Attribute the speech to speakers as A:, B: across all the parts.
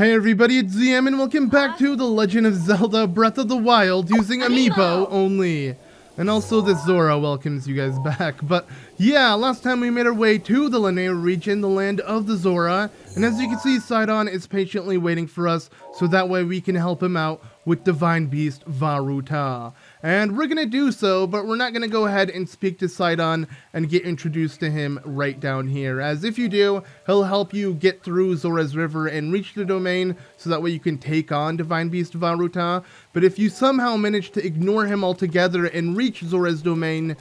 A: Hey everybody, it's ZM and welcome back to the Legend of Zelda Breath of the Wild using Amiibo only. And also this Zora welcomes you guys back. But yeah, last time we made our way to the Lanayru region, the land of the Zora. And as you can see, Sidon is patiently waiting for us so that way we can help him out with Divine Beast Vah Ruta. And we're gonna do so, but we're not gonna go ahead and speak to Sidon and get introduced to him right down here. As if you do, he'll help you get through Zora's River and reach the domain so that way you can take on Divine Beast Vah Ruta. But if you somehow manage to ignore him altogether and reach Zora's domain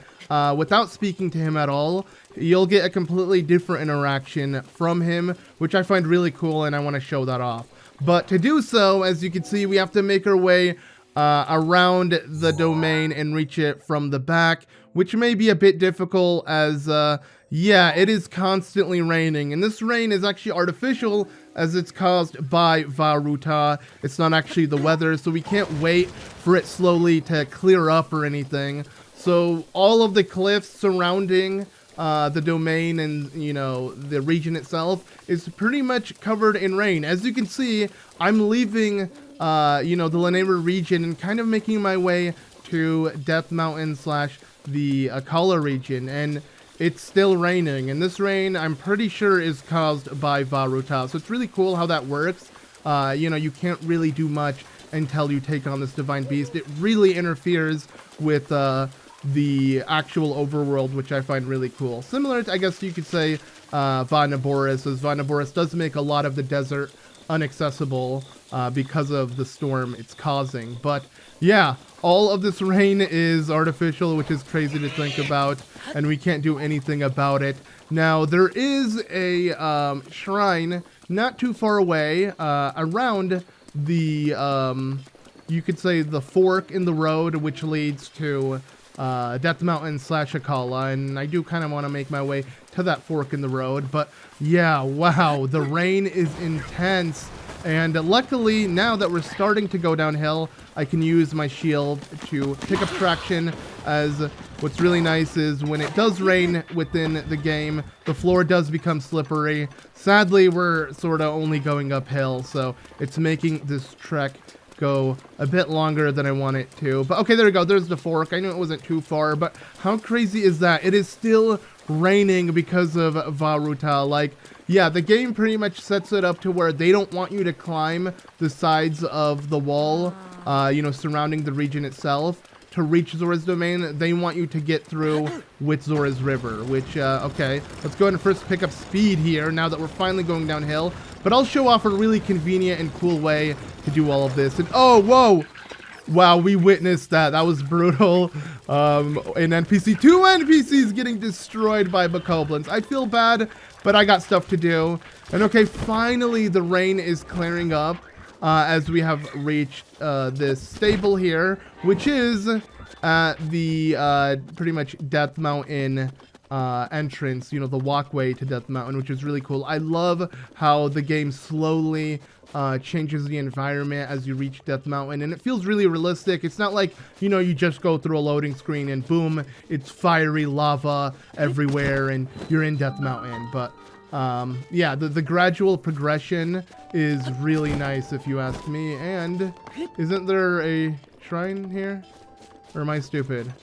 A: without speaking to him at all, you'll get a completely different interaction from him, which I find really cool and I want to show that off. But to do so, as you can see, we have to make our way around the domain and reach it from the back, which may be a bit difficult as, yeah, it is constantly raining. And this rain is actually artificial as it's caused by Vah Ruta. It's not actually the weather, so we can't wait for it slowly to clear up or anything. So all of the cliffs surrounding the domain and, you know, the region itself is pretty much covered in rain. As you can see, I'm leaving, you know, the Lanayru region and kind of making my way to Death Mountain / the Akkala region, and it's still raining. And this rain, I'm pretty sure, is caused by Vah Ruta. So it's really cool how that works. You know, you can't really do much until you take on this Divine Beast. It really interferes with the actual overworld, which I find really cool. Similar to, I guess you could say, Vah Naboris, as Vah Naboris does make a lot of the desert inaccessible because of the storm it's causing. But yeah, all of this rain is artificial, which is crazy to think about, and we can't do anything about it. Now, there is a shrine not too far away around the, you could say, the fork in the road, which leads to Death Mountain / Akkala, and I do kind of want to make my way to that fork in the road. But yeah, wow, the rain is intense, and luckily now that we're starting to go downhill, I can use my shield to pick up traction. As what's really nice is when it does rain within the game, the floor does become slippery. Sadly, we're sort of only going uphill, so it's making this trek go a bit longer than I want it to. But okay, there we go. There's the fork. I knew it wasn't too far, but how crazy is that? It is still raining because of Vah Ruta. Like, yeah, the game pretty much sets it up to where they don't want you to climb the sides of the wall, you know, surrounding the region itself to reach Zora's domain. They want you to get through with Zora's River, which, okay, let's go ahead and first pick up speed here now that we're finally going downhill. But I'll show off a really convenient and cool way to do all of this. And oh, whoa! Wow, we witnessed that. That was brutal. An NPC, 2 NPCs getting destroyed by bokoblins. I feel bad, but I got stuff to do. And okay, finally the rain is clearing up as we have reached this stable here, which is at the pretty much Death Mountain entrance, you know, the walkway to Death Mountain, which is really cool. I love how the game slowly changes the environment as you reach Death Mountain, and it feels really realistic. It's not like, you know, you just go through a loading screen and boom, it's fiery lava everywhere and you're in Death Mountain. But yeah, the gradual progression is really nice if you ask me. And isn't there a shrine here? Or am I stupid?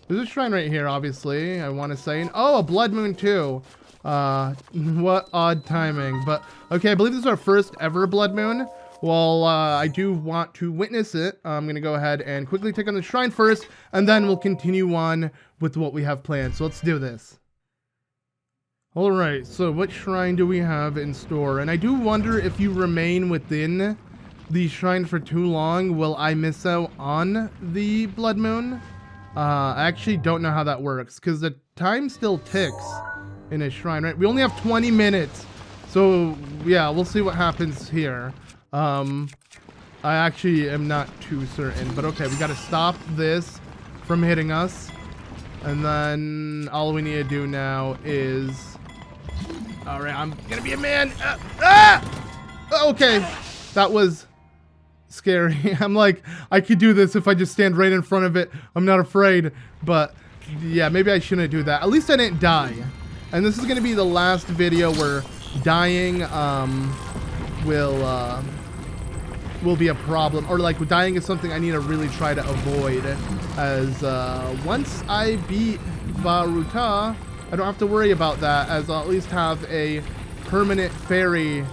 A: There's a shrine right here, obviously, I want to say. And, oh, a blood moon, too. What odd timing. But, okay, I believe this is our first ever blood moon. Well, I do want to witness it. I'm going to go ahead and quickly take on the shrine first, and then we'll continue on with what we have planned. So let's do this. Alright, so what shrine do we have in store? And I do wonder if you remain within the shrine for too long, will I miss out on the blood moon? I actually don't know how that works, because the time still ticks in a shrine, right? We only have 20 minutes, so yeah, we'll see what happens here. I actually am not too certain, but okay, we gotta stop this from hitting us, and then all we need to do now is... Alright, I'm gonna be a man! Okay, that was... scary. I'm like, I could do this if I just stand right in front of it. I'm not afraid. But yeah, maybe I shouldn't do that. At least I didn't die. And this is going to be the last video where dying will will be a problem, or like dying is something I need to really try to avoid, as once I beat Vah Ruta, I don't have to worry about that, as I'll at least have a permanent fairy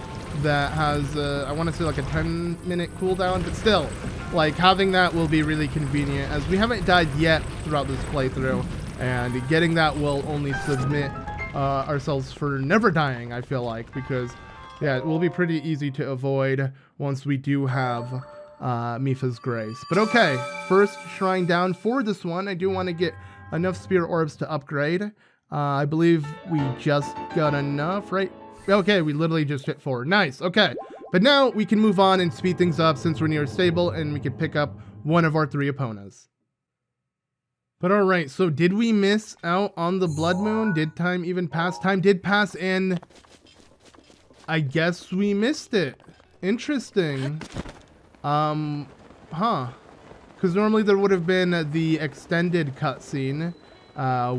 A: that has I want to say like a 10-minute cooldown, but still, like, having that will be really convenient, as we haven't died yet throughout this playthrough, and getting that will only submit ourselves for never dying, I feel like, because yeah, it will be pretty easy to avoid once we do have Mipha's Grace. But okay, first shrine down for this one. I do want to get enough spirit orbs to upgrade. I believe we just got enough, right? Okay, we literally just hit 4. Nice, okay. But now we can move on and speed things up since we're near stable, and we can pick up one of our 3 opponents. But alright, so did we miss out on the Blood Moon? Did time even pass? Time did pass, and I guess we missed it. Interesting. Because normally there would have been the extended cutscene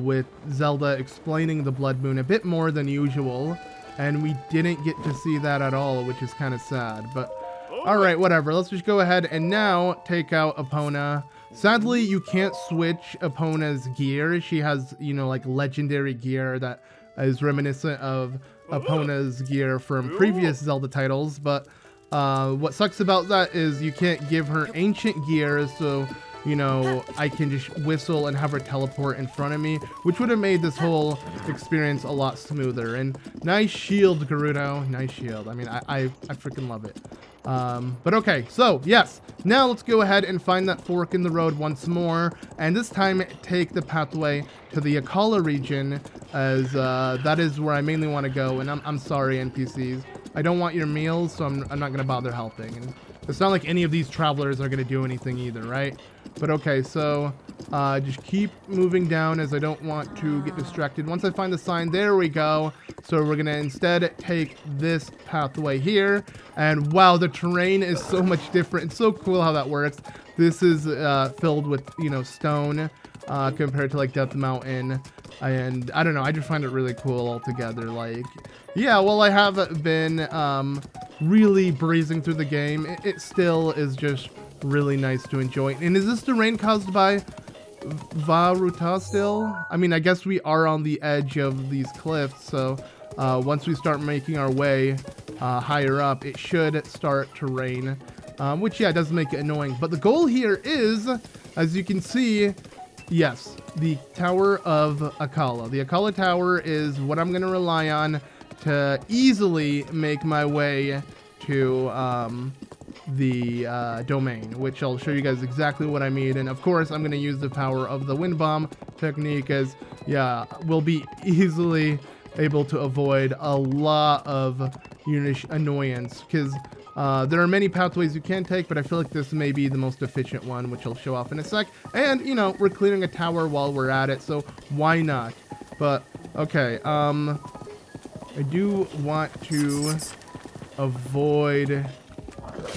A: with Zelda explaining the Blood Moon a bit more than usual, and we didn't get to see that at all, which is kind of sad. But alright, whatever. Let's just go ahead and now take out Epona. Sadly, you can't switch Epona's gear. She has, you know, like legendary gear that is reminiscent of Epona's gear from previous Zelda titles, but what sucks about that is you can't give her ancient gear, so, you know, I can just whistle and have her teleport in front of me, which would have made this whole experience a lot smoother. And nice shield, Gerudo. Nice shield. I mean, I freaking love it. But okay, so yes, now let's go ahead and find that fork in the road once more, and this time take the pathway to the Akkala region, as that is where I mainly want to go. And I'm sorry, NPCs, I don't want your meals, so I'm not gonna bother helping. And it's not like any of these travelers are gonna do anything either, right? But okay, so just keep moving down, as I don't want to get distracted. Once I find the sign, there we go. So we're gonna instead take this pathway here, and wow, the terrain is so much different. It's so cool how that works. This is filled with, you know, stone compared to like Death Mountain, and I don't know, I just find it really cool altogether. Like, yeah, well, I have been really breezing through the game, it still is just really nice to enjoy. And is this terrain caused by Vah Ruta still? I mean, I guess we are on the edge of these cliffs, so once we start making our way higher up, it should start to rain, which, yeah, does make it annoying. But the goal here is, as you can see, yes, the Tower of Akkala. The Akkala Tower is what I'm going to rely on to easily make my way to the domain, which I'll show you guys exactly what I mean. And of course, I'm going to use the power of the wind bomb technique, as, yeah, we'll be easily able to avoid a lot of annoyance, because there are many pathways you can take, but I feel like this may be the most efficient one, which I'll show off in a sec. And, you know, we're clearing a tower while we're at it, so why not? But okay, I do want to avoid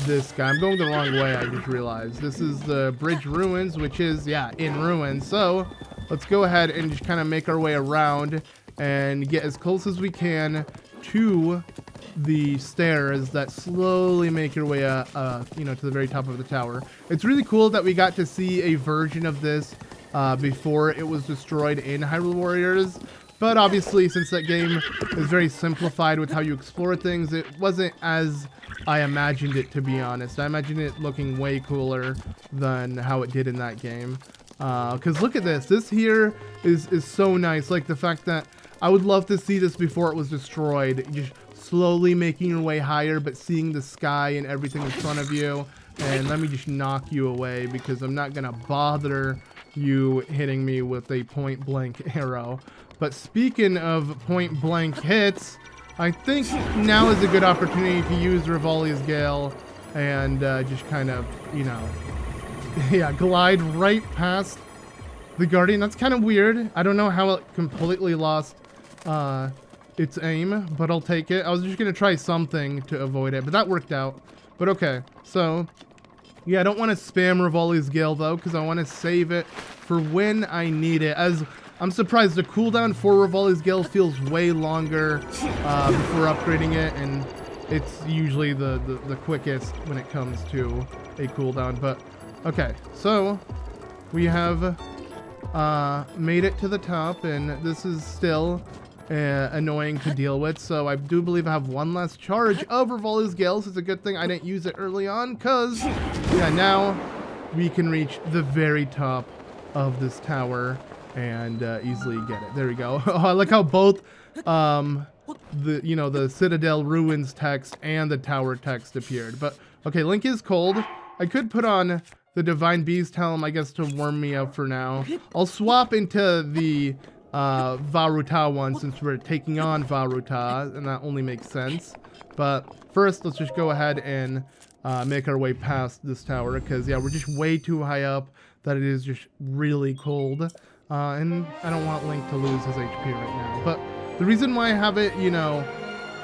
A: this guy. I'm going the wrong way, I just realized. This is the bridge ruins, which is, yeah, in ruins. So let's go ahead and just kind of make our way around and get as close as we can to the stairs that slowly make your way you know, to the very top of the tower. It's really cool that we got to see a version of this before it was destroyed in Hyrule Warriors. But obviously, since that game is very simplified with how you explore things, it wasn't as I imagined it, to be honest. I imagined it looking way cooler than how it did in that game. Because look at this. This here is so nice. Like, the fact that I would love to see this before it was destroyed. Just slowly making your way higher, but seeing the sky and everything in front of you. And let me just knock you away, because I'm not going to bother you hitting me with a point-blank arrow. But speaking of point-blank hits, I think now is a good opportunity to use Revali's Gale and just kind of, you know, yeah, glide right past the Guardian. That's kind of weird. I don't know how it completely lost its aim, but I'll take it. I was just going to try something to avoid it, but that worked out. But okay, so yeah, I don't want to spam Revali's Gale though, because I want to save it for when I need it. As I'm surprised, the cooldown for Revali's Gale feels way longer before upgrading it, and it's usually the quickest when it comes to a cooldown. But okay, so we have made it to the top, and this is still annoying to deal with. So I do believe I have one last charge of Rivali's Gales. It's a good thing I didn't use it early on, because yeah, now we can reach the very top of this tower and easily get it. There we go. Oh, I like how both the Citadel Ruins text and the tower text appeared. But okay, Link is cold. I could put on the Divine Beast Helm, I guess, to warm me up for now. I'll swap into the Vah Ruta one, since we're taking on Vah Ruta, and that only makes sense. But first, let's just go ahead and make our way past this tower, because yeah, we're just way too high up that it is just really cold. And I don't want Link to lose his HP right now. But the reason why I haven't,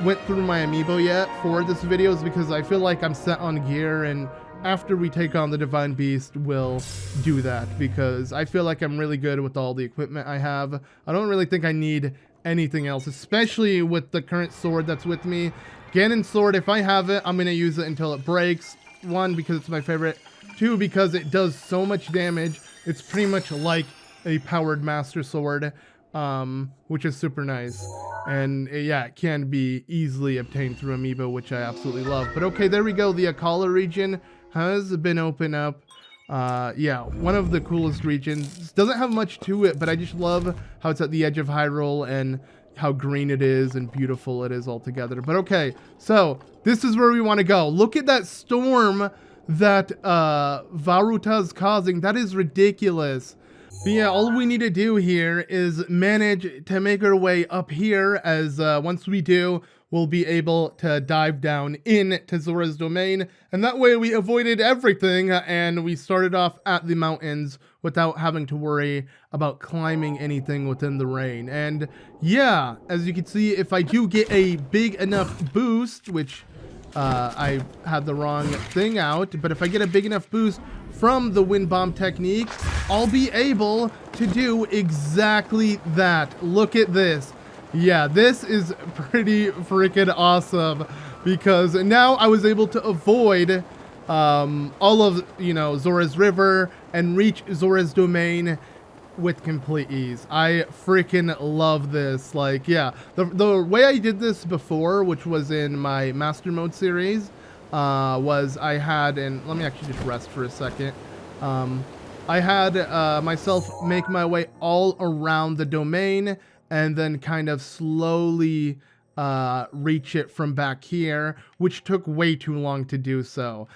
A: went through my amiibo yet for this video is because I feel like I'm set on gear, and after we take on the Divine Beast, we'll do that, because I feel like I'm really good with all the equipment I have. I don't really think I need anything else, especially with the current sword that's with me. Ganon's sword, if I have it, I'm going to use it until it breaks. One, because it's my favorite. Two, because it does so much damage. It's pretty much like a powered Master Sword, which is super nice. And yeah, it can be easily obtained through amiibo, which I absolutely love. But okay, there we go. The Akkala region has been opened up. Yeah, one of the coolest regions. Doesn't have much to it, but I just love how it's at the edge of Hyrule and how green it is and beautiful it is altogether. But okay, so this is where we want to go. Look at that storm that Vah Ruta is causing. That is ridiculous. But yeah, all we need to do here is manage to make our way up here, as once we do, we'll be able to dive down into Zora's domain, and that way we avoided everything, and we started off at the mountains without having to worry about climbing anything within the rain. And yeah, as you can see, if I do get a big enough boost, which I had the wrong thing out, but if I get a big enough boost from the wind bomb technique, I'll be able to do exactly that. Look at this. Yeah, this is pretty freaking awesome, because now I was able to avoid all of, Zora's River and reach Zora's domain with complete ease. I freaking love this. Like, yeah, the way I did this before, which was in my Master Mode series, was I had, and let me actually just rest for a second. I had myself make my way all around the domain, and then kind of slowly reach it from back here, which took way too long to do so.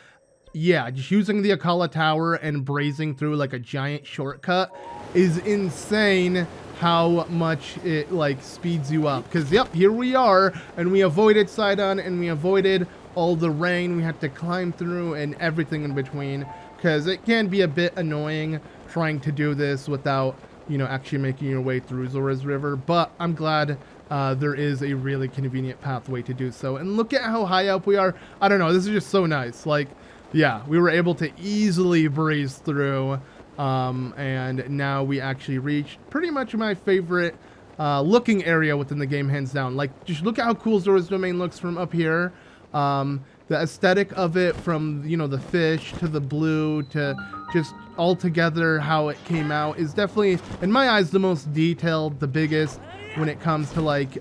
A: Yeah, just using the Akkala Tower and brazing through like a giant shortcut is insane how much it like speeds you up. Because yep, here we are, and we avoided Sidon, and we avoided all the rain we had to climb through and everything in between, because it can be a bit annoying trying to do this without actually making your way through Zora's River, but I'm glad there is a really convenient pathway to do so. And look at how high up we are. I don't know, this is just so nice. Like, yeah, we were able to easily breeze through, and now we actually reached pretty much my favorite looking area within the game, hands down. Like, just look at how cool Zora's domain looks from up here. The aesthetic of it, from the fish to the blue to just all together how it came out, is definitely, in my eyes, the most detailed, the biggest when it comes to like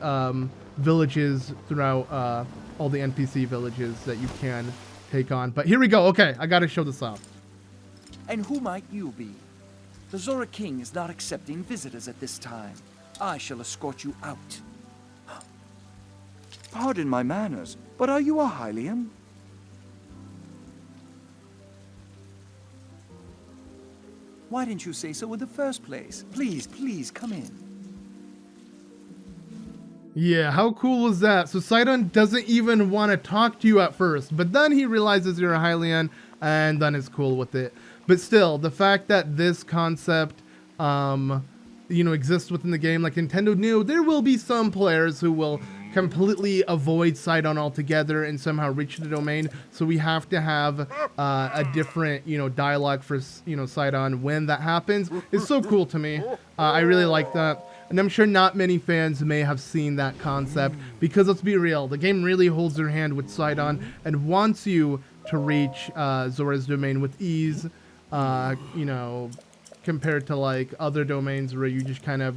A: villages throughout all the NPC villages that you can take on. But here we go. Okay, I gotta show this off.
B: And who might you be? The Zora King is not accepting visitors at this time. I shall escort you out. Pardon my manners, but are you a Hylian? Why didn't you say so in the first place? Please, please, come in.
A: Yeah, how cool was that? So Sidon doesn't even want to talk to you at first, but then he realizes you're a Hylian, and then is cool with it. But still, the fact that this concept, exists within the game, like Nintendo knew there will be some players who will completely avoid Sidon altogether and somehow reach the domain, so we have to have a different dialogue for Sidon when that happens. It's so cool to me. I really like that. And I'm sure not many fans may have seen that concept, because let's be real, the game really holds your hand with Sidon and wants you to reach Zora's domain with ease, you know, compared to like other domains where you just kind of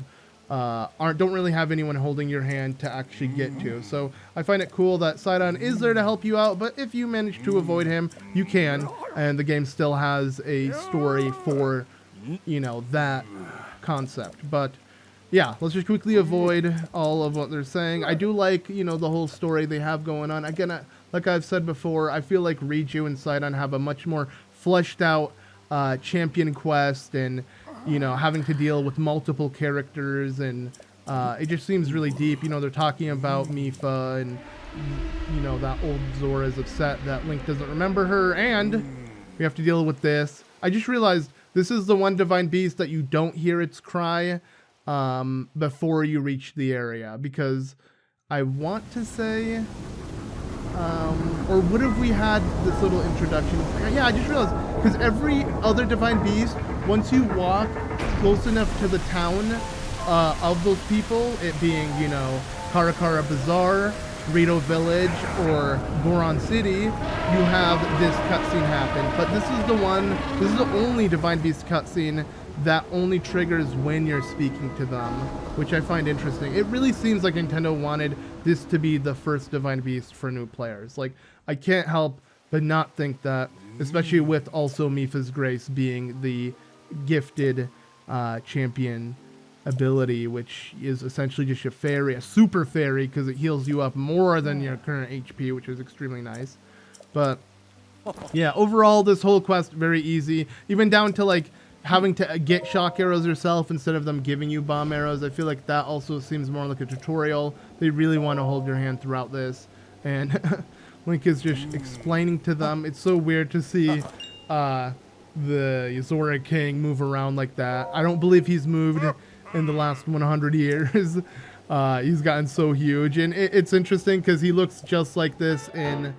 A: don't really have anyone holding your hand to actually get to. So I find it cool that Sidon is there to help you out, but if you manage to avoid him, you can, and the game still has a story for, you know, that concept. But yeah, let's just quickly avoid all of what they're saying. I do like, you know, the whole story they have going on. Again, like I've said before, I feel like Riju and Sidon have a much more fleshed out champion quest, and you know, having to deal with multiple characters, and it just seems really deep. You know, they're talking about Mipha, and you know, that old Zora is upset that Link doesn't remember her, and we have to deal with this. I just realized this is the one Divine Beast that you don't hear its cry before you reach the area, because I want to say, or what if we had this little introduction? Yeah, I just realized, because every other Divine Beast, once you walk close enough to the town of those people, it being, you know, Karakara Bazaar, Rito Village, or Goron City, you have this cutscene happen. But this is the only Divine Beast cutscene that only triggers when you're speaking to them, which I find interesting. It really seems like Nintendo wanted this to be the first Divine Beast for new players. Like, I can't help but not think that, especially with also Mipha's Grace being the gifted champion ability, which is essentially just a fairy, a super fairy, because it heals you up more than your current HP, which is extremely nice. But yeah, overall, this whole quest, very easy, even down to like having to get shock arrows yourself instead of them giving you bomb arrows. I feel like that also seems more like a tutorial. They really want to hold your hand throughout this, and Link is just explaining to them. It's so weird to see the Zora King move around like that. I don't believe he's moved in the last 100 years. He's gotten so huge, and it's interesting because he looks just like this in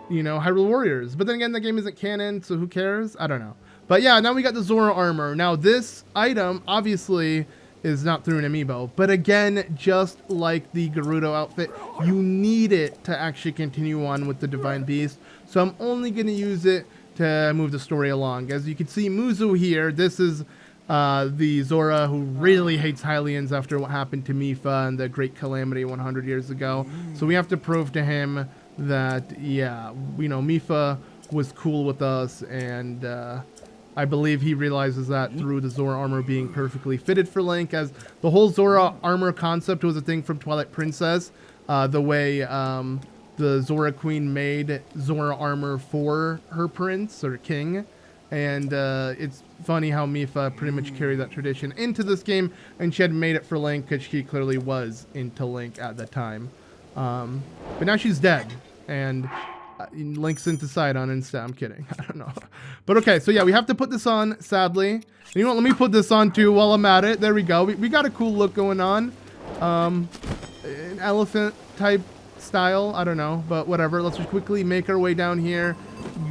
A: you know, Hyrule Warriors. But then again, the game isn't canon, so who cares? I don't know. But yeah, now we got the Zora armor. Now this item obviously is not through an amiibo, but again, just like the Gerudo outfit, you need it to actually continue on with the Divine Beast. So I'm only going to use it to move the story along. As you can see, Muzu here, this is the Zora who really hates Hylians after what happened to Mipha and the Great Calamity 100 years ago. So we have to prove to him that, yeah, you know, Mipha was cool with us, and I believe he realizes that through the Zora armor being perfectly fitted for Link, as the whole Zora armor concept was a thing from Twilight Princess, the way the Zora Queen made Zora armor for her prince or king. And it's funny how Mipha pretty much carried that tradition into this game, and she had made it for Link because she clearly was into Link at the time. But now she's dead, and Link's into Sidon instead. I'm kidding. I don't know. But okay, so yeah, we have to put this on, sadly. And you know what? Let me put this on too while I'm at it. There we go. We got a cool look going on. An elephant type style. I don't know, but whatever. Let's just quickly make our way down here,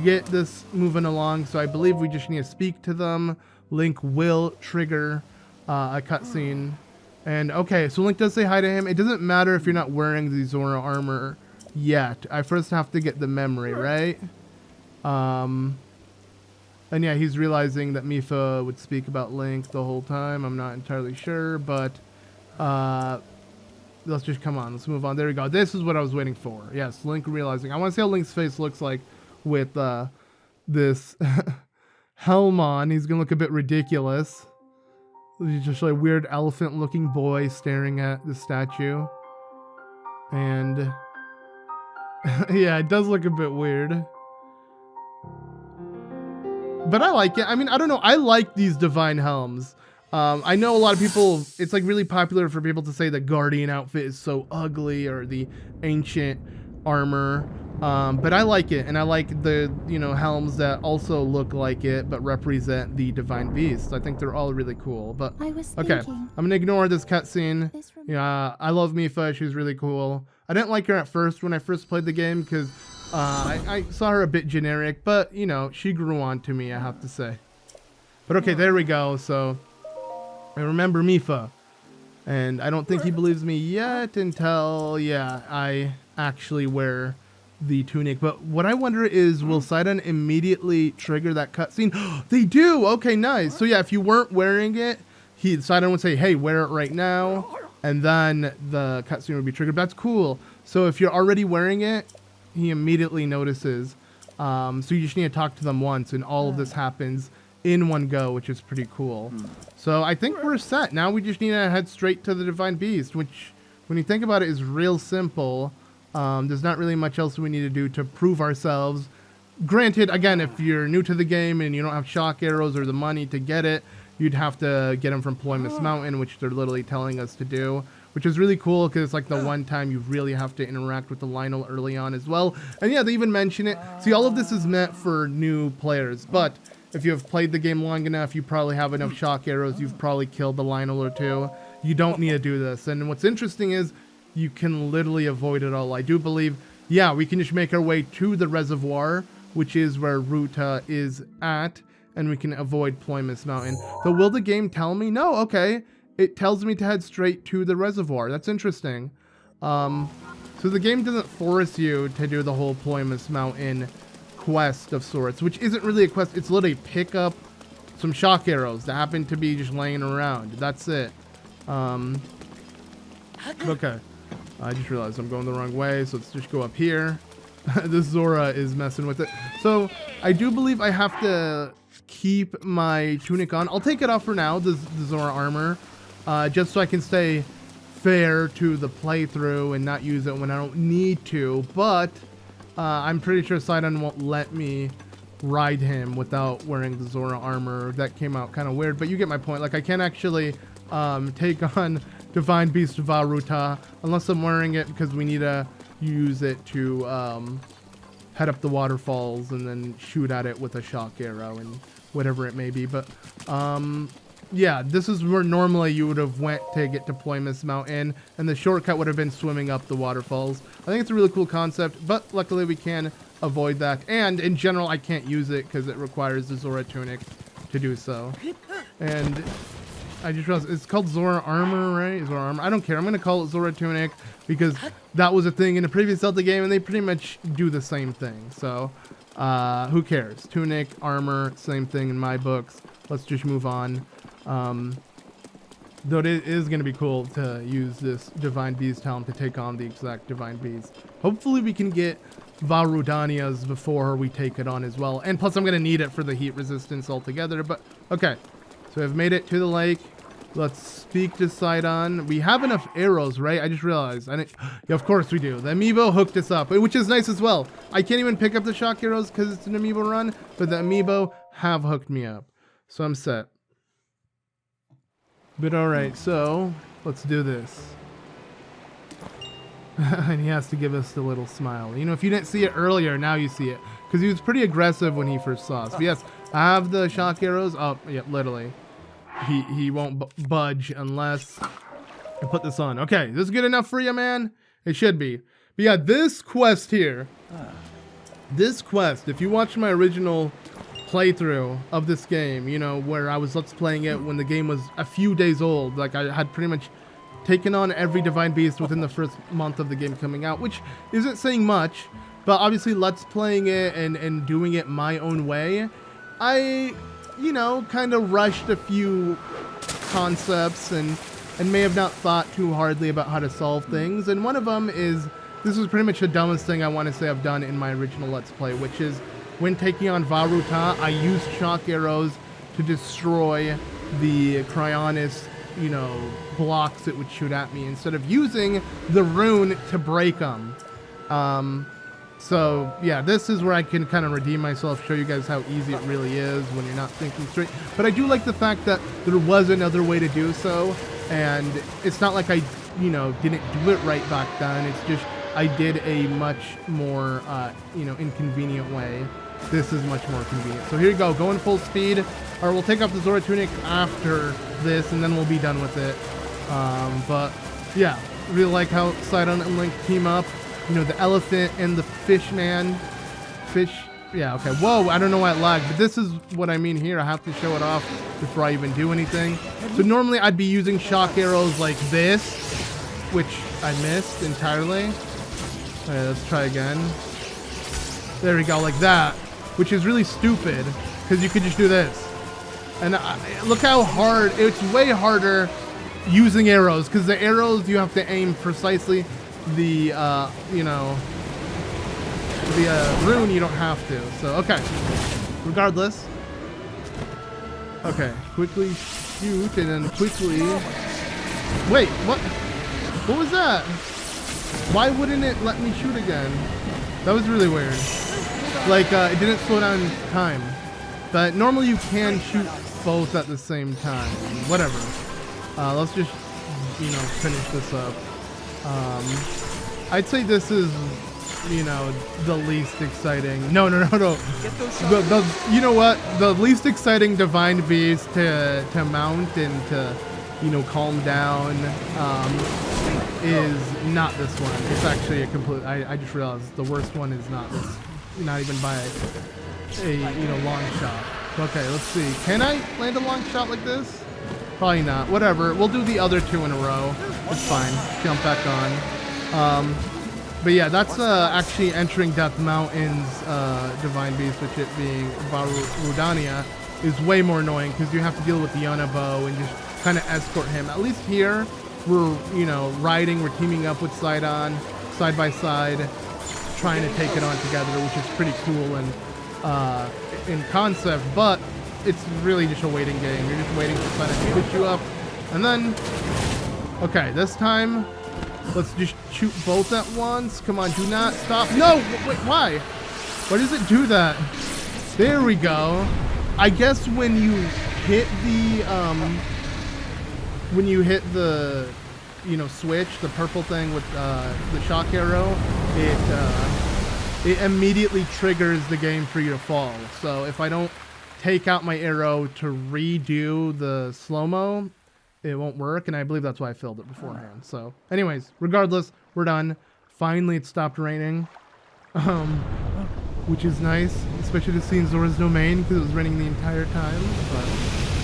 A: get this moving along. So I believe we just need to speak to them. Link will trigger a cutscene. And okay, so Link does say hi to him. It doesn't matter if you're not wearing the Zora armor yet. I first have to get the memory, right? And yeah, he's realizing that Mipha would speak about Link the whole time. I'm not entirely sure, but let's just come on. Let's move on. There we go. This is what I was waiting for. Yes, Link realizing. I want to see how Link's face looks like with this helm on. He's going to look a bit ridiculous. He's just like a weird elephant-looking boy staring at the statue. And yeah, it does look a bit weird. But I like it. I mean, I don't know. I like these divine helms. I know a lot of people, it's like really popular for people to say the Guardian outfit is so ugly, or the ancient armor. But I like it, and I like the, you know, helms that also look like it but represent the Divine Beast. I think they're all really cool. But okay, I'm gonna ignore this cutscene. Yeah, I love Mipha. She's really cool. I didn't like her at first when I first played the game because I saw her a bit generic, but you know, she grew on to me, I have to say. But okay, there we go. So I remember Mipha. And I don't think he believes me yet until, yeah, I actually wear the tunic. But what I wonder is, will Sidon immediately trigger that cutscene? They do! Okay, nice. So yeah, if you weren't wearing it, Sidon would say, hey, wear it right now. And then the cutscene would be triggered. That's cool. So if you're already wearing it, he immediately notices. So you just need to talk to them once, and all of this happens in one go, which is pretty cool. So I think we're set. Now we just need to head straight to the Divine Beast, which, when you think about it, is real simple. There's not really much else we need to do to prove ourselves. Granted, again, if you're new to the game and you don't have shock arrows or the money to get it, you'd have to get them from Ploymus Mountain, which they're literally telling us to do, which is really cool because it's like the one time you really have to interact with the Lionel early on as well. And yeah, they even mention it. See, all of this is meant for new players, but if you have played the game long enough, you probably have enough shock arrows, you've probably killed the Lionel or two. You don't need to do this. And what's interesting is you can literally avoid it all. I do believe, yeah, we can just make our way to the reservoir, which is where Ruta is at, and we can avoid Ploymus Mountain. So will the game tell me? No, okay. It tells me to head straight to the reservoir. That's interesting. So the game doesn't force you to do the whole Ploymus Mountain quest of sorts, which isn't really a quest. It's literally pick up some shock arrows that happen to be just laying around. That's it. Okay. I just realized I'm going the wrong way, so let's just go up here. This Zora is messing with it. So I do believe I have to keep my tunic on. I'll take it off for now, the Zora armor, just so I can stay fair to the playthrough and not use it when I don't need to. But I'm pretty sure Sidon won't let me ride him without wearing the Zora armor. That came out kind of weird, but you get my point. Like, I can't actually take on Divine Beast Vah Ruta unless I'm wearing it, because we need to use it to head up the waterfalls and then shoot at it with a shock arrow and whatever it may be. But yeah, this is where normally you would have went to get to Ploymus Mountain, and the shortcut would have been swimming up the waterfalls. I think it's a really cool concept, but luckily we can avoid that. And in general, I can't use it because it requires the Zora tunic to do so. And I just realized it's called Zora armor, right? Zora armor. I don't care. I'm going to call it Zora tunic because that was a thing in a previous Zelda game, and they pretty much do the same thing. So who cares? Tunic, armor, same thing in my books. Let's just move on. Though it is going to be cool to use this Divine Beast helm to take on the exact Divine Beast. Hopefully we can get Vah Rudania's before we take it on as well. And plus I'm going to need it for the heat resistance altogether. But okay, so I've made it to the lake. Let's speak to Sidon. We have enough arrows, right? I just realized. Yeah, of course we do. The Amiibo hooked us up, which is nice as well. I can't even pick up the shock arrows because it's an Amiibo run, but the Amiibo have hooked me up. So I'm set. But alright, so let's do this. And he has to give us the little smile. You know, if you didn't see it earlier, now you see it. Because he was pretty aggressive when he first saw us. But yes, I have the shock arrows. Oh, yeah, literally. He won't budge unless I put this on. Okay, this is good enough for you, man? It should be. But yeah, this quest here. This quest, if you watch my original playthrough of this game, you know, where I was let's playing it when the game was a few days old. Like, I had pretty much taken on every Divine Beast within the first month of the game coming out, which isn't saying much, but obviously let's playing it and doing it my own way, I, you know, kind of rushed a few concepts and may have not thought too hardly about how to solve things. And one of them is, this is pretty much the dumbest thing I want to say I've done in my original Let's Play, which is when taking on Vah Ruta, I used shock arrows to destroy the Cryonis, you know, blocks it would shoot at me instead of using the rune to break them. So yeah, this is where I can kind of redeem myself, show you guys how easy it really is when you're not thinking straight. But I do like the fact that there was another way to do so, and it's not like I, you know, didn't do it right back then. It's just I did a much more, you know, inconvenient way. This is much more convenient. So here you go, going full speed. Or we'll take off the Zora tunic after this, and then we'll be done with it. But yeah, really like how Sidon and Link team up. You know, the elephant and the fish man. Fish Yeah, okay. Whoa, I don't know why it lagged, but this is what I mean here. I have to show it off before I even do anything. So normally I'd be using shock arrows like this, which I missed entirely. Okay, let's try again. There we go, like that, which is really stupid because you could just do this. And look how hard, it's way harder using arrows because the arrows you have to aim precisely. The, you know, the rune you don't have to. So, okay. Regardless. Okay, quickly shoot and then quickly... Wait, what? What was that? Why wouldn't it let me shoot again? That was really weird. Like, it didn't slow down time. But normally you can shoot both at the same time. Whatever. Let's just, you know, finish this up. I'd say this is, you know, the least exciting. No. You know what? The least exciting Divine Beast to mount and to, you know, calm down is not this one. It's actually a complete. I just realized the worst one is not this. Not even by a you know, long shot. Okay, let's see. Can I land a long shot like this? Probably not. Whatever. We'll do the other two in a row. It's fine. Jump back on. But yeah, that's actually entering Death Mountain's Divine Beast, which it being Vah Ruta, is way more annoying because you have to deal with the Amiibo and just kind of escort him. At least here, we're, you know, riding, we're teaming up with Sidon, side by side, trying to take it on together, which is pretty cool and in concept, but it's really just a waiting game. You're just waiting for Sidon to push you up, and then, okay, this time, let's just shoot both at once. Come on, do not stop. No, wait, why? Why does it do that? There we go. I guess when you hit the, you know, switch, the purple thing with the shock arrow, it immediately triggers the game for you to fall. So if I don't take out my arrow to redo the slow-mo, it won't work, and I believe that's why I filled it beforehand. So anyways, regardless, we're done. Finally, it stopped raining, which is nice, especially to see in Zora's domain because it was raining the entire time, but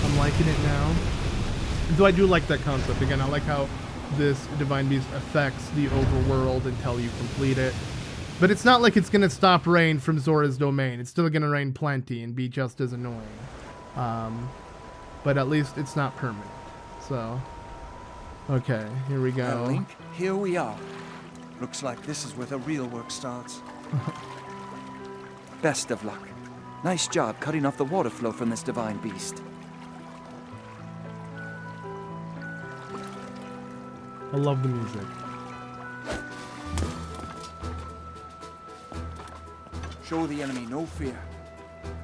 A: I'm liking it now. So I do like that concept. Again, I like how this Divine Beast affects the overworld until you complete it. But it's not like it's going to stop rain from Zora's domain. It's still going to rain plenty and be just as annoying. But at least it's not permanent. So, okay, here we go.
B: Link, here we are. Looks like this is where the real work starts. Best of luck. Nice job cutting off the water flow from this Divine Beast.
A: I love the music.
B: Show the enemy no fear.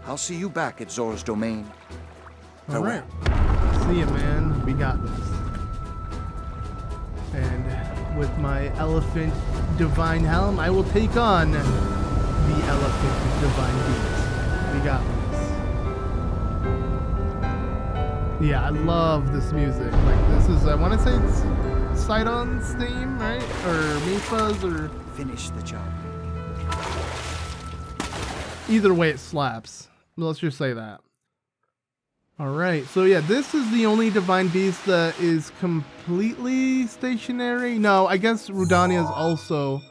B: I'll see you back at Zora's domain.
A: All right. See ya, man. We got this. And with my elephant divine helm, I will take on the elephant divine beast. We got this. Yeah, I love this music. Like, this is, I want to say it's Sidon's theme, right? Or Mipha's, or...
B: Finish the job.
A: Either way, it slaps. Let's just say that. Alright, so yeah, this is the only Divine Beast that is completely stationary. No, I guess Rudania is also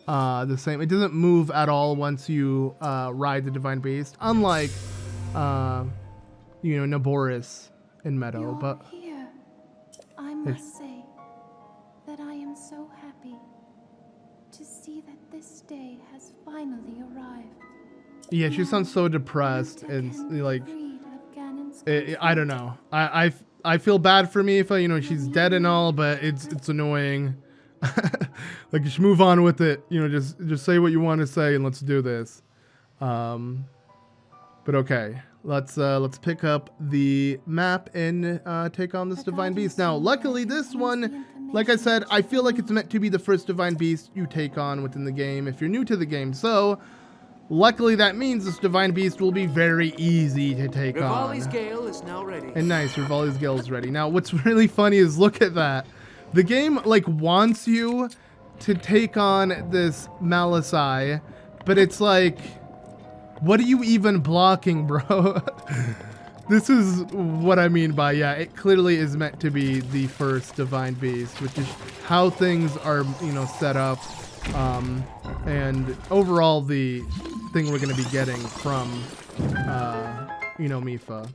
A: the same. It doesn't move at all once you ride the Divine Beast, unlike, you know, Naboris in Meadow.
C: You're
A: but
C: here. I must say that I am so happy to see that this day has finally arrived.
A: yeah, she sounds so depressed and like... I don't know. I feel bad for Mipha, you know, she's dead and all, but it's annoying. Like, just move on with it. You know, just say what you want to say and let's do this. But okay, let's pick up the map and take on this Divine Beast. Now, luckily, this one, like I said, I feel like it's meant to be the first Divine Beast you take on within the game if you're new to the game. So, luckily, that means this Divine Beast will be very easy to take on.
D: Rivali's Gale is now ready.
A: And nice, Rivali's Gale is ready. Now, what's really funny is look at that. The game, like, wants you to take on this Malisai, but it's like, What are you even blocking, bro? This is what I mean by, yeah, it clearly is meant to be the first Divine Beast, which is how things are, you know, set up. And overall the thing we're going to be getting from, you know, Mipha.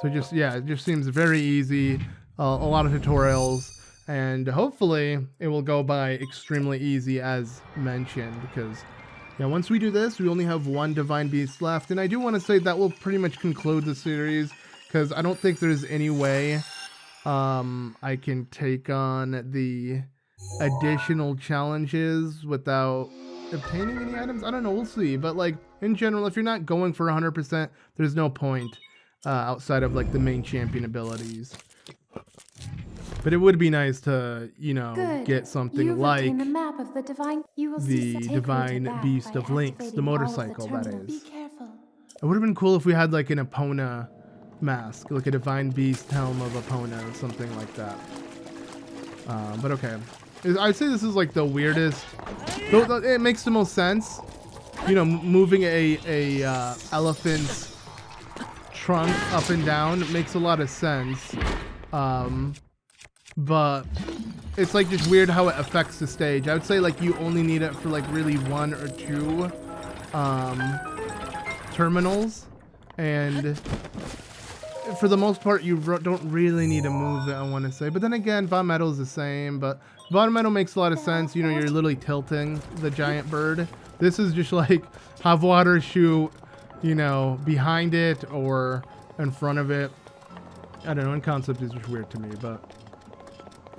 A: So just, yeah, it just seems very easy. A lot of tutorials. And hopefully it will go by extremely easy as mentioned, because yeah, once we do this, we only have one Divine Beast left. And I do want to say that will pretty much conclude the series, because I don't think there's any way I can take on the additional challenges without obtaining any items. I don't know, we'll see. But like in general, if you're not going for 100%, there's no point outside of like the main champion abilities. But it would be nice to, you know, get something like
C: the map of the Divine
A: Beast of Lynx, the motorcycle, that is.
C: Be careful.
A: It would have been cool if we had like an Epona mask, like a Divine Beast helm of Epona or something like that. But okay. I'd say this is like the weirdest. It makes the most sense. You know, moving a elephant's trunk up and down makes a lot of sense. But it's like just weird how it affects the stage. I would say like you only need it for like really 1 or 2 terminals, and for the most part you don't really need to move it, I want to say. But then again, Vah Metal is the same, but Vah Metal makes a lot of sense. You know, you're literally tilting the giant bird. This is just like have water shoot, you know, behind it or in front of it. I don't know, in concept is just weird to me, but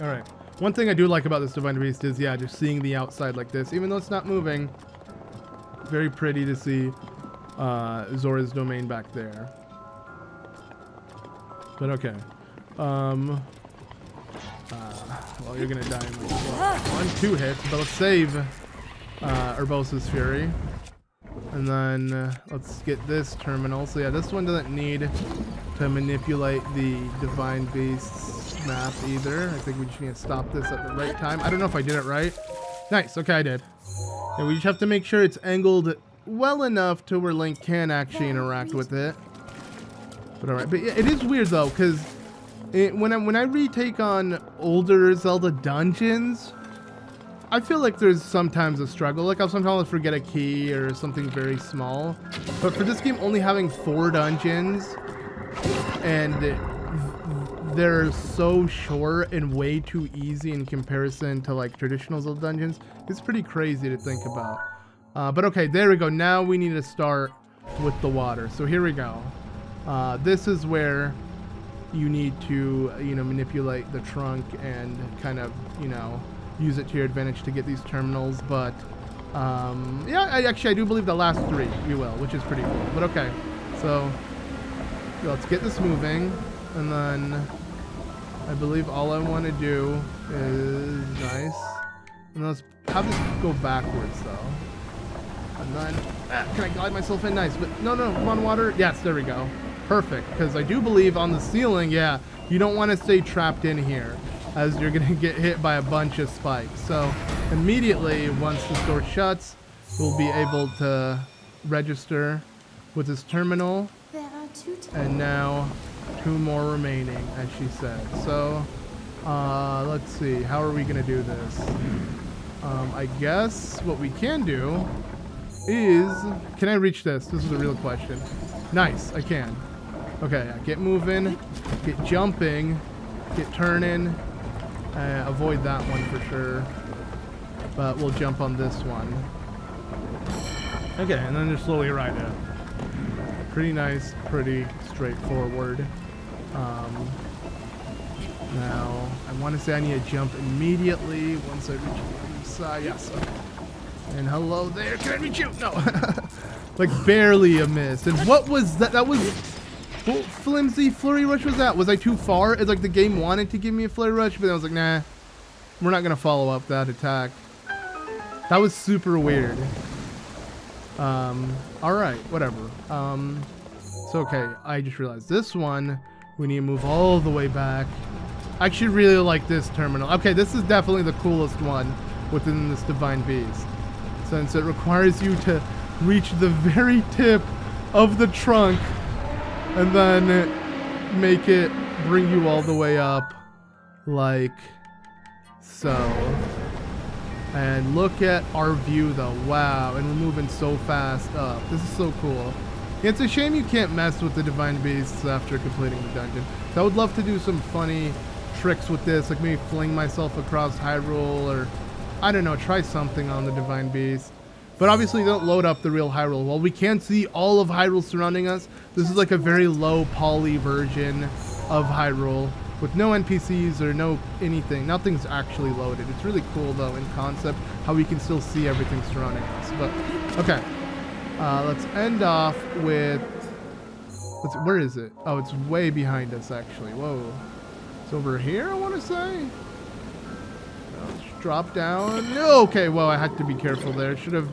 A: all right. One thing I do like about this Divine Beast is, yeah, just seeing the outside like this, even though it's not moving. Very pretty to see Zora's domain back there. But okay. Well, you're gonna die in like 1-2 hits, but let's save Urbosa's Fury. And then let's get this terminal. So yeah, this one doesn't need to manipulate the Divine Beast's map either. I think we just need to stop this at the right time. I don't know if I did it right. Nice, okay, I did. And we just have to make sure it's angled well enough to where Link can actually interact with it. But alright, but yeah, it is weird though, because when I retake on older Zelda dungeons, I feel like there's sometimes a struggle. Like I'll sometimes forget a key or something very small. But for this game only having 4 dungeons, and they're so short and way too easy in comparison to like traditional Zelda dungeons, it's pretty crazy to think about. But okay, there we go. Now we need to start with the water. So here we go. This is where you need to, you know, manipulate the trunk and kind of, you know, use it to your advantage to get these terminals. But yeah, I do believe the last 3 you will, which is pretty cool. But okay, so let's get this moving, and then I believe all I want to do is nice, and let's have this go backwards though, and then can I glide myself in? Nice. But no, come on, water. Yes, there we go. Perfect, because I do believe on the ceiling, yeah, you don't want to stay trapped in here, as you're gonna get hit by a bunch of spikes. So immediately once the door shuts, we'll be able to register with this terminal.
C: There are 2
A: And now 2 more remaining, as she said. So let's see, how are we gonna do this? I guess what we can do is, can I reach this? This is a real question. Nice, I can. Okay, get moving, get jumping, get turning. Avoid that one for sure, but we'll jump on this one. Okay, and then just slowly ride it. Pretty nice, pretty straightforward. Now I want to say I need to jump immediately once I reach the other side. Yes. Okay. And hello there. Can I reach you? No. Like barely a miss. And what was that? That was what flimsy flurry rush was that? Was I too far? It's like the game wanted to give me a flurry rush, but I was like, nah, we're not gonna follow up that attack. That was super weird. All right, whatever. So okay, I just realized this one we need to move all the way back. I actually really like this terminal. Okay, this is definitely the coolest one within this Divine Beast, since it requires you to reach the very tip of the trunk and then make it bring you all the way up like so. And look at our view though. Wow, and we're moving so fast up. This is so cool. It's a shame you can't mess with the Divine Beasts after completing the dungeon. So I would love to do some funny tricks with this, like maybe fling myself across Hyrule, or I don't know, try something on the Divine Beast. But obviously don't load up the real Hyrule. While we can't see all of Hyrule surrounding us, this is like a very low poly version of Hyrule with no NPCs or no anything. Nothing's actually loaded. It's really cool though in concept how we can still see everything surrounding us. But okay, let's end off with, where is it? Oh, it's way behind us actually. Whoa, it's over here, I want to say. Let's drop down. Okay, well, I had to be careful there. Should have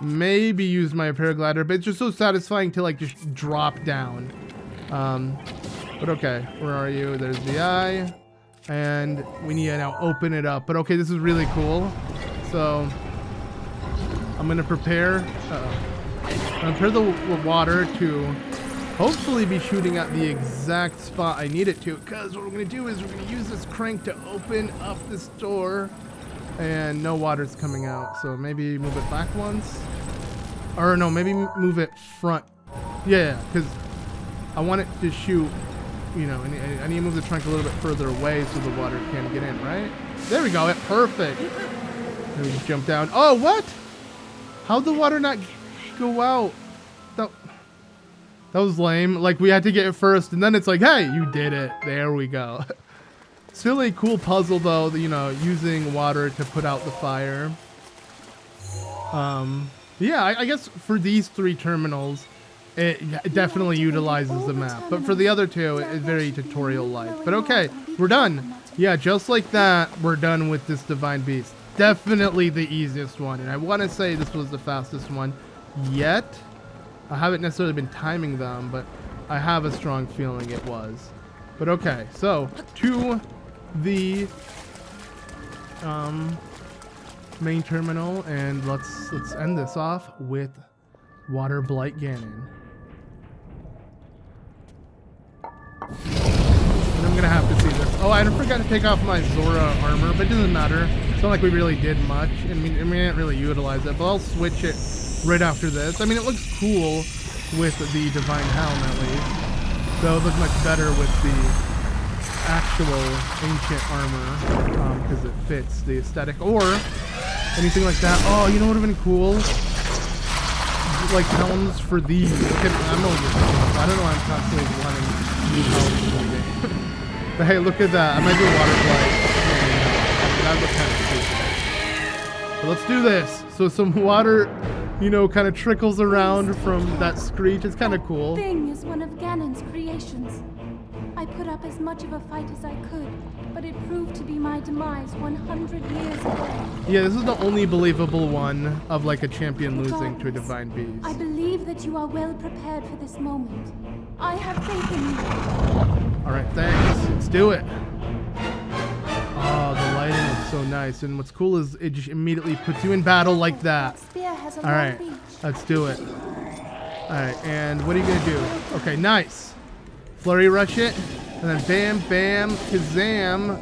A: maybe used my paraglider, but it's just so satisfying to like just drop down. But okay, where are you? There's the eye, and we need to now open it up. But okay, this is really cool. So I'm gonna prepare. I'm gonna prepare the water to hopefully be shooting at the exact spot I need it to. Because what we're gonna do is we're gonna use this crank to open up this door, and no water's coming out. So maybe move it back once, or no, maybe move it front. Yeah, because I want it to shoot. You know, I need to move the trunk a little bit further away so the water can get in, right? There we go, perfect. Then we just jump down. Oh, what? How'd the water not go out? That was lame. Like, we had to get it first, and then it's like, hey, you did it. There we go. Still a cool puzzle, though, you know, using water to put out the fire. Yeah, I guess for these 3 terminals, it definitely utilizes the map, but for the other 2, it's very tutorial-like. But okay, we're done. Yeah, just like that, we're done with this Divine Beast. Definitely the easiest one, and I want to say this was the fastest one yet. I haven't necessarily been timing them, but I have a strong feeling it was. But okay, so to the main terminal, and let's end this off with Waterblight Ganon. And I'm gonna have to see this. Oh, I forgot to take off my Zora armor, but it doesn't matter. It's not like we really did much, and we didn't really utilize it. But I'll switch it right after this. I mean, it looks cool with the Divine Helm at least, though it looks much better with the actual ancient armor because it fits the aesthetic or anything like that. Oh, you know what would have been cool? Like helms for these. I don't know why I'm constantly wanting new helms in the game. But hey, look at that. I might do Waterblight. That would kind of cool. But let's do this. So some water, you know, kind of trickles around from that screech. It's kind of cool.
C: The thing is one of Ganon's creations. I put up as much of a fight as I could, but it proved to be my demise 100 years ago. Yeah,
A: this is the only believable one of like a champion losing to a Divine Beast.
C: I believe that you are well prepared for this moment. I have faith in you.
A: Alright, thanks. Let's do it. Oh, the lighting is so nice. And what's cool is it just immediately puts you in battle like that. Alright, let's do it. Alright, and what are you going to do? Okay, nice. Flurry rush it, and then bam, bam, kazam,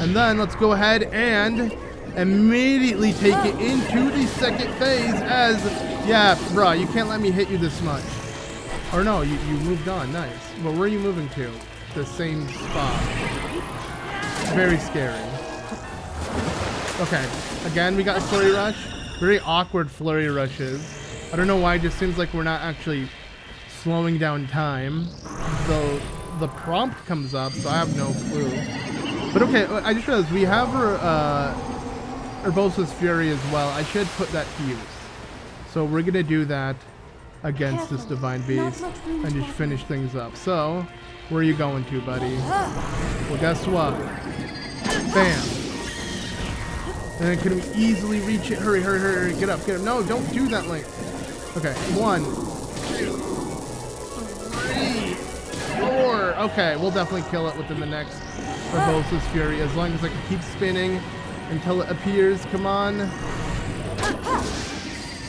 A: and then let's go ahead and immediately take it into the second phase as, yeah, bro, you can't let me hit you this much. Or no, you moved on, nice. Well, where are you moving to? The same spot. Very scary. Okay, again, we got a flurry rush. Very awkward flurry rushes. I don't know why, it just seems like we're not actually slowing down time, though the prompt comes up, so I have no clue. But okay, I just realized we have Urbosa's Fury as well. I should put that to use. So we're gonna do that against this Divine Beast and just finish things up. So, where are you going to, buddy? Well, guess what? Bam. And then can we easily reach it? Hurry, hurry, hurry, get up, get up. No, don't do that, Link. Okay, 1, 2, 3, 4. Okay, we'll definitely kill it within the next Urbosa's Fury as long as I can keep spinning until it appears. Come on.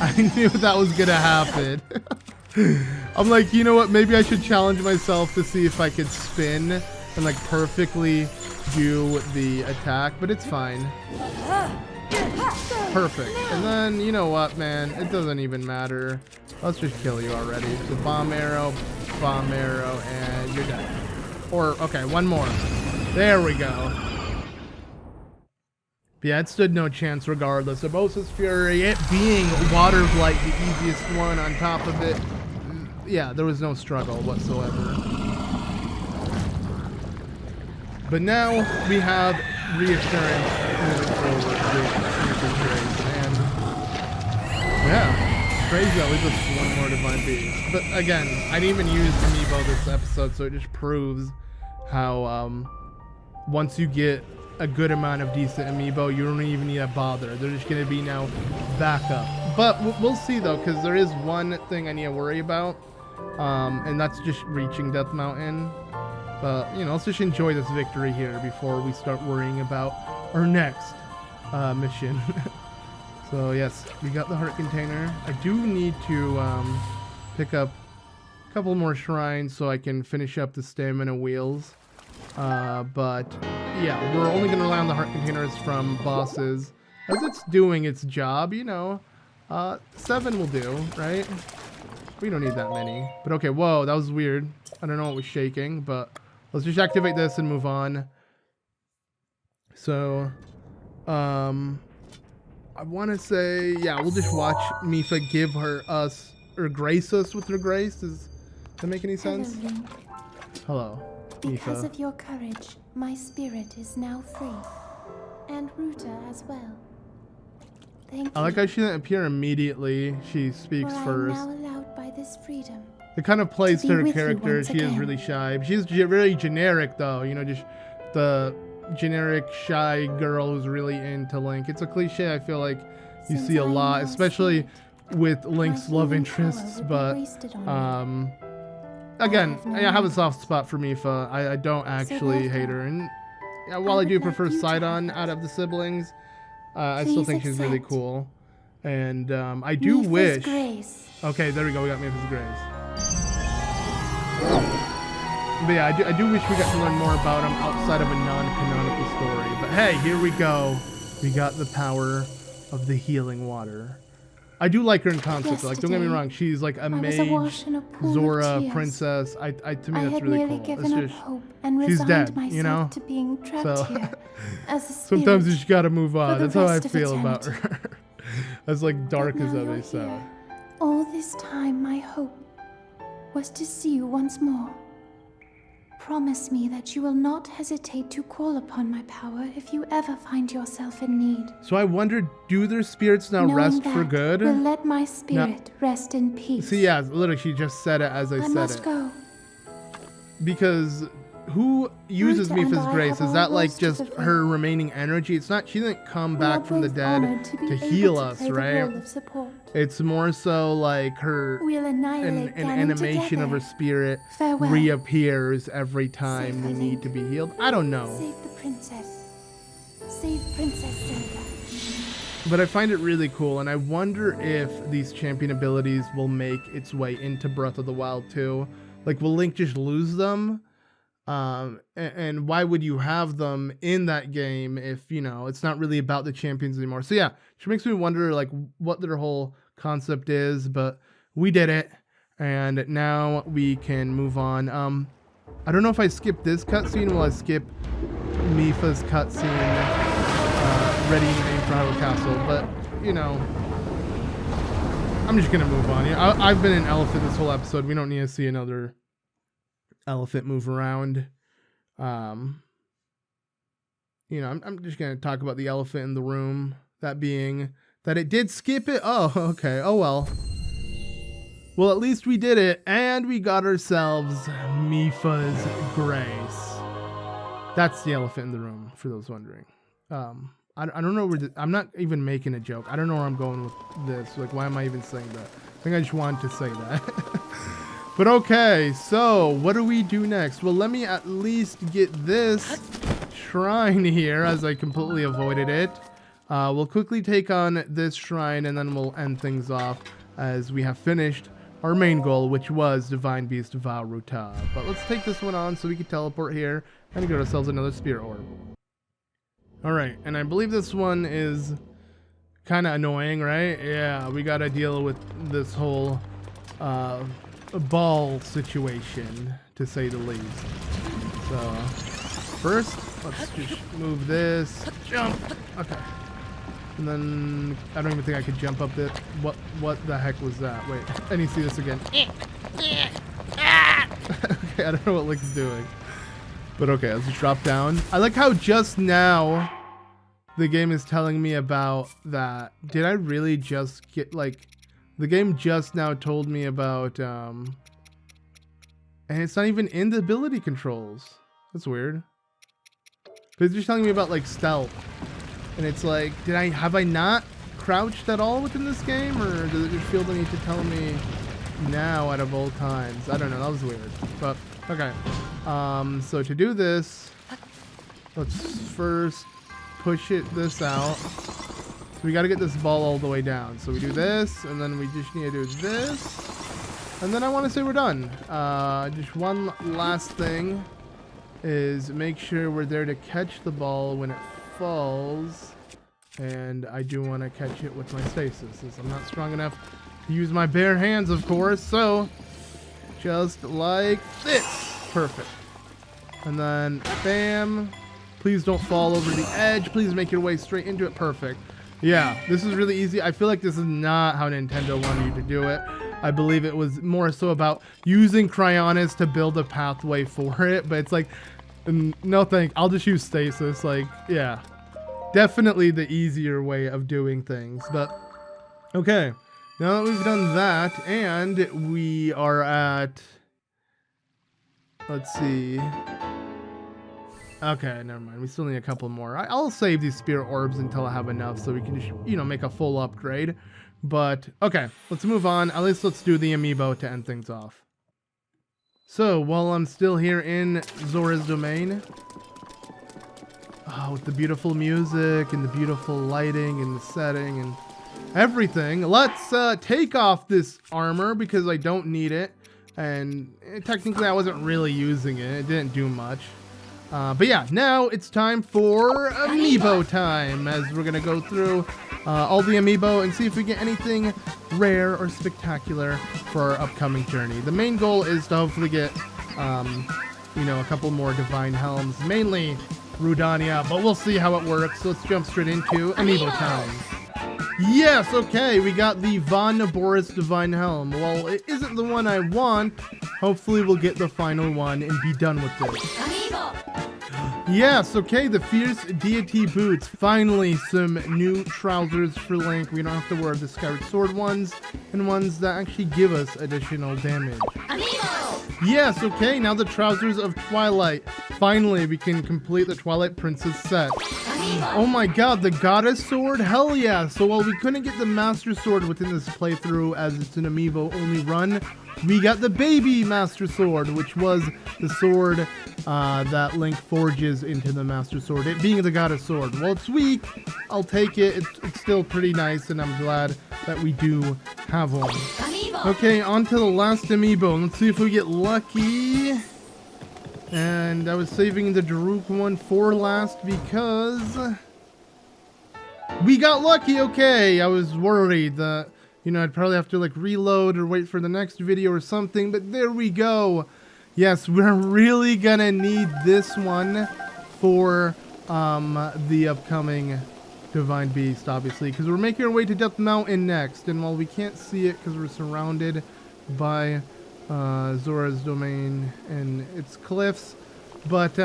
A: I knew that was gonna happen. I'm like, you know what? Maybe I should challenge myself to see if I could spin and like perfectly do the attack, but it's fine. Perfect. And then, you know what, man? It doesn't even matter. Let's just kill you already. So bomb arrow, and you're dead. Or, okay, one more. There we go. But yeah, it stood no chance regardless. Urbosa's Fury, it being Waterblight, the easiest one on top of it. Yeah, there was no struggle whatsoever. But now we have reassurance moving forward with Grace. And yeah, crazy that we just one more Divine Beast. But again, I didn't even use Amiibo this episode, so it just proves how once you get a good amount of decent Amiibo, you don't even need to bother. They're just going to be now backup. But we'll see though, because there is one thing I need to worry about, and that's just reaching Death Mountain. But, you know, let's just enjoy this victory here before we start worrying about our next mission. So, yes, we got the heart container. I do need to pick up a couple more shrines so I can finish up the stamina wheels. But, yeah, we're only going to rely on the heart containers from bosses. As it's doing its job, you know, 7 will do, right? We don't need that many. But, okay, whoa, that was weird. I don't know what was shaking, but let's just activate this and move on. So, I want to say, yeah, we'll just watch Mipha give us, or grace us with her grace. Does that make any sense?
C: Hello, Link.
A: Hello,
C: Because
A: Mipha.
C: of your courage, my spirit is now free. And Ruta as well. Thank you.
A: I like how she didn't appear immediately. She speaks
C: for I am
A: first.
C: now allowed by this freedom.
A: It kind of plays
C: to
A: to
C: be
A: her
C: with you
A: character.
C: once
A: She is
C: again.
A: really shy. She's really generic, though. You know, just the generic shy girl who's really into Link. It's a cliche I feel like you
C: Since
A: see a
C: I am
A: lot,
C: now
A: especially
C: spirit,
A: with Link's
C: my
A: love
C: healing power
A: interests.
C: would be
A: But
C: wasted on me.
A: again,
C: have no
A: I have a
C: need.
A: soft spot for Mipha. I don't actually
C: therefore,
A: hate her, and yeah, while I
C: would
A: do
C: like
A: prefer
C: you to have
A: Sidon
C: it.
A: out of the siblings, I still
C: Please
A: think she's really
C: accept
A: cool. And I do
C: Mipha's
A: wish.
C: grace.
A: Okay, there we go. We got Mipha's grace. But yeah, I do wish we got to learn more about him outside of a non-canonical story. But hey, here we go. We got the power of the healing water. I do like her in concept. Like, don't get me
C: Yesterday,
A: wrong. She's like a
C: I was
A: mage,
C: awash in a pool of
A: Zora,
C: tears.
A: princess. To me,
C: I
A: that's
C: had
A: really
C: nearly
A: cool.
C: given up
A: It's just,
C: hope and
A: she's
C: resigned
A: dead,
C: myself
A: you know?
C: to being trapped
A: So,
C: here as a spirit.
A: sometimes you just gotta move on.
C: the
A: That's how I
C: rest of
A: feel about
C: eternity.
A: her. As like dark
C: But
A: as
C: now
A: that
C: you're
A: may sound.
C: here. All this time, my hope was to see you once more. Promise me that you will not hesitate to call upon my power if you ever find yourself in need.
A: So I wonder, do their spirits now
C: Knowing
A: rest for
C: that
A: good?
C: will let my spirit rest in peace.
A: See, yeah, literally, she just said it as I
C: I
A: said
C: must
A: it.
C: go.
A: Because who uses
C: Ruta and
A: Mipha's
C: I
A: grace?
C: have
A: Is that
C: all
A: like
C: rose to
A: just
C: fulfill.
A: her remaining energy? It's not, she didn't come
C: We are
A: back from the
C: both
A: dead
C: honored to be
A: to
C: able
A: heal
C: to
A: us,
C: play the
A: right?
C: role of support.
A: It's more so like her,
C: We'll annihilate
A: an
C: Ganon
A: animation of her
C: together.
A: spirit
C: Farewell.
A: reappears every time
C: Save
A: we
C: her,
A: need
C: Link.
A: to be healed. I don't know.
C: Save the princess. Save Princess Zelda.
A: But I find it really cool, and I wonder if these champion abilities will make its way into Breath of the Wild 2. Like, will Link just lose them? And why would you have them in that game if, you know, it's not really about the champions anymore? So yeah, it makes me wonder, like, what their whole concept is, but we did it, and now we can move on. I don't know if I skip this cutscene. Will I skip Mipha's cutscene? Ready to aim for Hyrule Castle, but you know, I'm just gonna move on. Yeah, I've been an elephant this whole episode. We don't need to see another elephant move around. You know, I'm just gonna talk about the elephant in the room. That being that it did skip it. Oh, okay. Oh well. Well, at least we did it, and we got ourselves Mipha's grace. That's the elephant in the room, for those wondering. I don't know where I'm not even making a joke. I don't know where I'm going with this. Like, why am I even saying that? I think I just wanted to say that. But okay, so what do we do next? Well, let me at least get this shrine here, as I completely avoided it. We'll quickly take on this shrine, and then we'll end things off as we have finished our main goal, which was Divine Beast Vah Ruta. But let's take this one on so we can teleport here and get ourselves another spirit orb. Alright, and I believe this one is kind of annoying, right? Yeah, we gotta deal with this whole ball situation, to say the least. So, first, let's just move this. Jump! Okay. And then, I don't even think I could jump up it. What the heck was that? Wait, I need to see this again. Okay, I don't know what Link's doing. But okay, let's just drop down. I like how just now the game is telling me about that. Did I really just get, like, the game just now told me about, and it's not even in the ability controls. That's weird. But it's just telling me about, like, stealth. And it's like, have I not crouched at all within this game? Or does it just feel the need to tell me now out of all times? I don't know, that was weird. But, okay. So to do this, let's first push this out. So we got to get this ball all the way down. So we do this, and then we just need to do this. And then I want to say we're done. Just one last thing is make sure we're there to catch the ball when it falls. And I do want to catch it with my stasis, since I'm not strong enough to use my bare hands, of course. So just like this. Perfect. And then bam. Please don't fall over the edge. Please make your way straight into it. Perfect. Yeah, this is really easy. I feel like this is not how Nintendo wanted you to do it. I believe it was more so about using Cryonis to build a pathway for it. But it's like, no thank. I'll just use stasis. Like, yeah. Definitely the easier way of doing things. But, okay. Now that we've done that, and we are at... Let's see... Okay, never mind. We still need a couple more. I'll save these spirit orbs until I have enough so we can just, you know, make a full upgrade. But, okay, let's move on. At least let's do the amiibo to end things off. So, while I'm still here in Zora's domain, with the beautiful music and the beautiful lighting and the setting and everything, let's take off this armor because I don't need it. And technically I wasn't really using it. It didn't do much. But yeah, now it's time for Amiibo time, as we're going to go through all the Amiibo and see if we get anything rare or spectacular for our upcoming journey. The main goal is to hopefully get, you know, a couple more Divine Helms, mainly Rudania, but we'll see how it works. So let's jump straight into Amiibo time. Yes, okay, we got the Von Boris Divine Helm. Well, it isn't the one I want. Hopefully we'll get the final one and be done with this. Amiibo! Yes, okay, the Fierce Deity Boots. Finally, some new trousers for Link. We don't have to wear the Skyward Sword ones, and ones that actually give us additional damage. Amiibo! Yes, okay, now the Trousers of Twilight. Finally, we can complete the Twilight Princess set. Amiibo! Oh my god, the Goddess Sword? Hell yeah! So while we couldn't get the Master Sword within this playthrough, as it's an Amiibo only run, we got the Baby Master Sword, which was the sword that Link forges into the Master Sword, it being the Goddess Sword. Well, it's weak. I'll take it. It's still pretty nice, and I'm glad that we do have one. Amiibo. Okay, on to the last Amiibo. Let's see if we get lucky. And I was saving the Daruk one for last because we got lucky. Okay, I was worried that, you know, I'd probably have to like reload or wait for the next video or something, but there we go. Yes, we're really gonna need this one for the upcoming Divine Beast, obviously, because we're making our way to Death Mountain next, and while we can't see it because we're surrounded by Zora's domain and its cliffs, but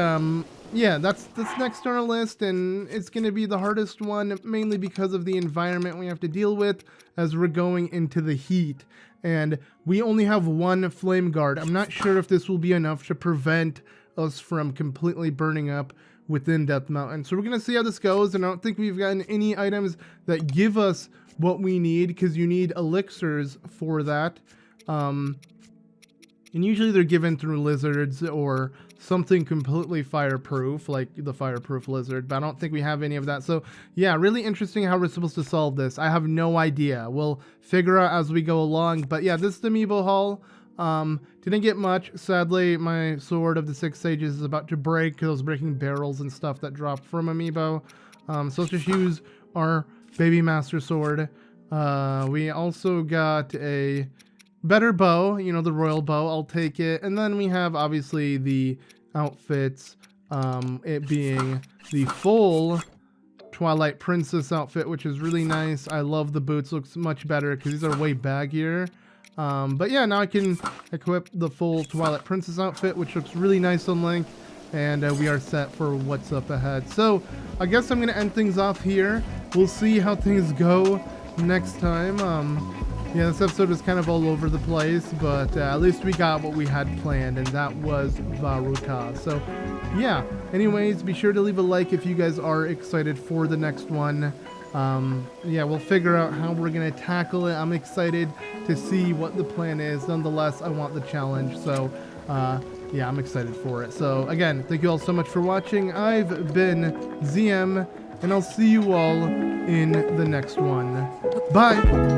A: yeah, that's next on our list, and it's going to be the hardest one, mainly because of the environment we have to deal with as we're going into the heat. And we only have one flame guard. I'm not sure if this will be enough to prevent us from completely burning up within Death Mountain. So we're going to see how this goes, and I don't think we've gotten any items that give us what we need, because you need elixirs for that. And usually they're given through lizards or something completely fireproof, like the fireproof lizard, but I don't think we have any of that. So yeah, really interesting how we're supposed to solve this. I have no idea. We'll figure out as we go along. But yeah, this is the amiibo haul. Didn't get much. Sadly, my sword of the 6 sages is about to break because I was breaking barrels and stuff that dropped from amiibo. So let's just use our baby master sword. We also got a better bow, you know, the royal bow. I'll take it. And then we have obviously the outfits, it being the full Twilight Princess outfit, which is really nice. I love the boots, looks much better because these are way baggier. But yeah, now I can equip the full Twilight Princess outfit, which looks really nice on Link. And we are set for what's up ahead. So I guess I'm going to end things off here. We'll see how things go next time. Yeah, this episode was kind of all over the place, but at least we got what we had planned, and that was Vah Ruta. So yeah, anyways, be sure to leave a like if you guys are excited for the next one. Yeah, we'll figure out how we're going to tackle it. I'm excited to see what the plan is. Nonetheless, I want the challenge. So yeah, I'm excited for it. So again, thank you all so much for watching. I've been ZM, and I'll see you all in the next one. Bye!